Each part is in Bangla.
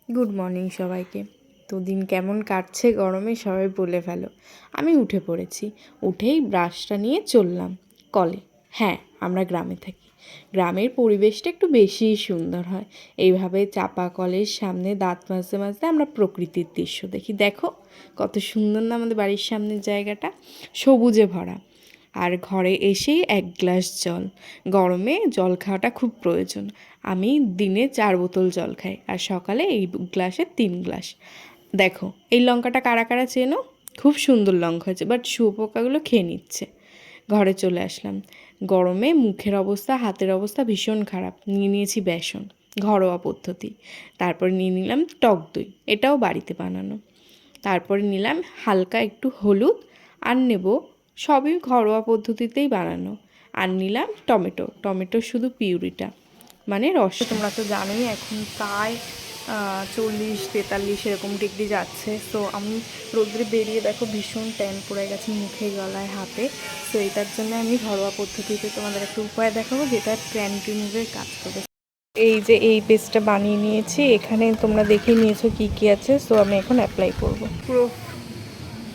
গুড মর্নিং সবাইকে। তো দিন কেমন কাটছে গরমে সবাই বলে ফেলো। আমি উঠে পড়েছি, উঠেই ব্রাশটা নিয়ে চললাম কলে। হ্যাঁ, আমরা গ্রামে থাকি, গ্রামের পরিবেশটা একটু বেশিই সুন্দর হয়। এইভাবে চাপা কলের সামনে দাঁত মাজতে মাজতে আমরা প্রকৃতির দৃশ্য দেখি। দেখো কত সুন্দর না আমাদের বাড়ির সামনের জায়গাটা, সবুজে ভরা। আর ঘরে এসেই 1 গ্লাস জল, গরমে জল খাওয়াটা খুব প্রয়োজন। আমি দিনে 4 বোতল জল খাই, আর সকালে এই গ্লাসে 3 গ্লাস। দেখো এই লঙ্কাটা কারা কারা চেনো, খুব সুন্দর লঙ্কা হয়েছে, বাট শুয়োপোকাগুলো খেয়ে নিচ্ছে। ঘরে চলে আসলাম, গরমে মুখের অবস্থা হাতের অবস্থা ভীষণ খারাপ। নিয়ে নিয়েছি বেসন, ঘরোয়া পদ্ধতি। তারপর নিয়ে নিলাম টক দই, এটাও বাড়িতে বানানো। তারপরে নিলাম হালকা একটু হলুদ, আর নেব সবই ঘরোয়া পদ্ধতিতেই বানানো। আর নিলাম টমেটো শুধু পিউরিটা, মানে রস। তোমরা তো জানোই এখন প্রায় 40-43 এরকম ডিগ্রি যাচ্ছে। সো আমি রোদ্রে বেরিয়ে দেখো ভীষণ ট্যান পড়ে গেছে মুখে, গলায়, হাতে। সো এটার জন্য আমি ঘরোয়া পদ্ধতিতে তোমাদের একটা উপায় দেখাবো যেটা ট্যান রিমুভের কাজ করবে। এই যে এই পেস্টটা বানিয়ে নিয়েছি, এখানে তোমরা দেখে নিয়েছো কি কি আছে। সো আমি এখন অ্যাপ্লাই করব, পুরো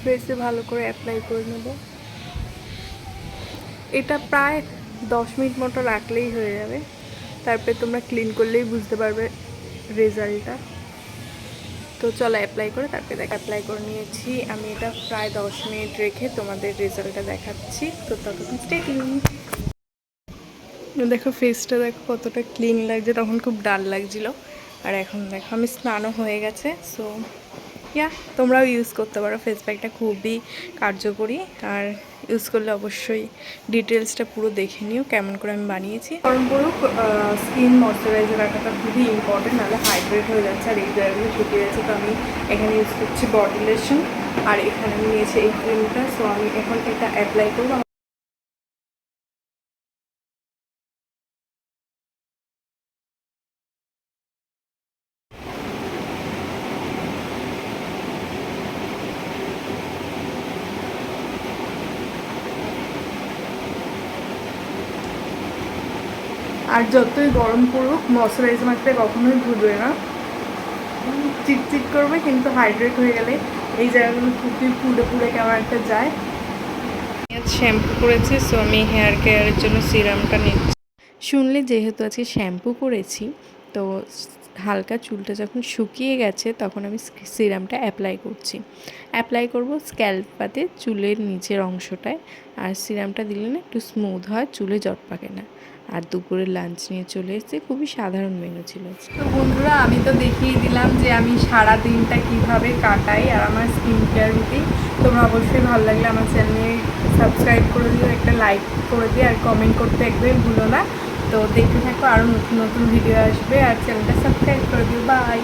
ফেসে ভালো করে অ্যাপ্লাই করে নেব। এটা প্রায় 10 মিনিট মতো রাখলেই হয়ে যাবে। তারপরে তোমরা ক্লিন করলেই বুঝতে পারবে রেজাল্টটা। তো চলো অ্যাপ্লাই করে তারপরে অ্যাপ্লাই করে নিয়েছি আমি। এটা প্রায় 10 মিনিট রেখে তোমাদের রেজাল্টটা দেখাচ্ছি। তো ততক্ষণ স্টে টিউন। দেখো ফেসটা দেখো কতটা ক্লিন লাগছে, তখন খুব ডাল লাগছিল, আর এখন দেখো আমি স্নানও হয়ে গেছে। সো তোমরাও ইউজ করতে পারো, ফেস প্যাকটা খুবই কার্যকরী। আর ইউজ করলে অবশ্যই ডিটেলসটা পুরো দেখে নিও কেমন করে আমি বানিয়েছি। কারণ পুরো স্কিন ময়শ্চারাইজার রাখাটা খুবই ইম্পর্টেন্ট, নাহলে হাইড্রেট হয়ে যাচ্ছে আর এই জায়গাগুলো শুকিয়ে যাচ্ছে। তো আমি এখানে ইউজ করছি বডি লোশন, আর এখানে নিয়েছি এই ক্রিমটা। সো আমি এখন এটা অ্যাপ্লাই করবো। আর যতই গরম পড়ুক ময়শ্চারাইজার মাখতে কখনোই ভুলবে না, চিটচিট করবে কিন্তু হাইড্রেট হয়ে গেলে এই জায়গাগুলো খুবই পুড়ে পুড়ে কেমন একটা যায়। শ্যাম্পু করেছি, সো আমি হেয়ার কেয়ারের জন্য সিরামটা নিচ্ছি। শুনলে যেহেতু আজকে শ্যাম্পু করেছি, তো হালকা চুলটা যখন শুকিয়ে গেছে তখন আমি সিরামটা অ্যাপ্লাই করব স্ক্যাল্পাতে, চুলের নিচের অংশটায়। আর সিরামটা দিলে না একটু স্মুথ হয়, চুলে জট পাকে না। আর দুপুরে লাঞ্চ নিয়ে চলে এসেছি, খুবই সাধারণ মেনু ছিল। তো বন্ধুরা, আমি তো দেখিয়ে দিলাম যে আমি সারা দিনটা কীভাবে কাটাই আর আমার স্কিন কেয়ার রুটিন। তোমরা অবশ্যই ভালো লাগলে আমার চ্যানেলে সাবস্ক্রাইব করে দিও, একটা লাইক করে দিও, আর কমেন্ট করতে একদমই ভুলো না। তো দেখতে থাকো, আরও নতুন নতুন ভিডিও আসবে, আর চ্যানেলটা সাবস্ক্রাইব করে দিও। বাই।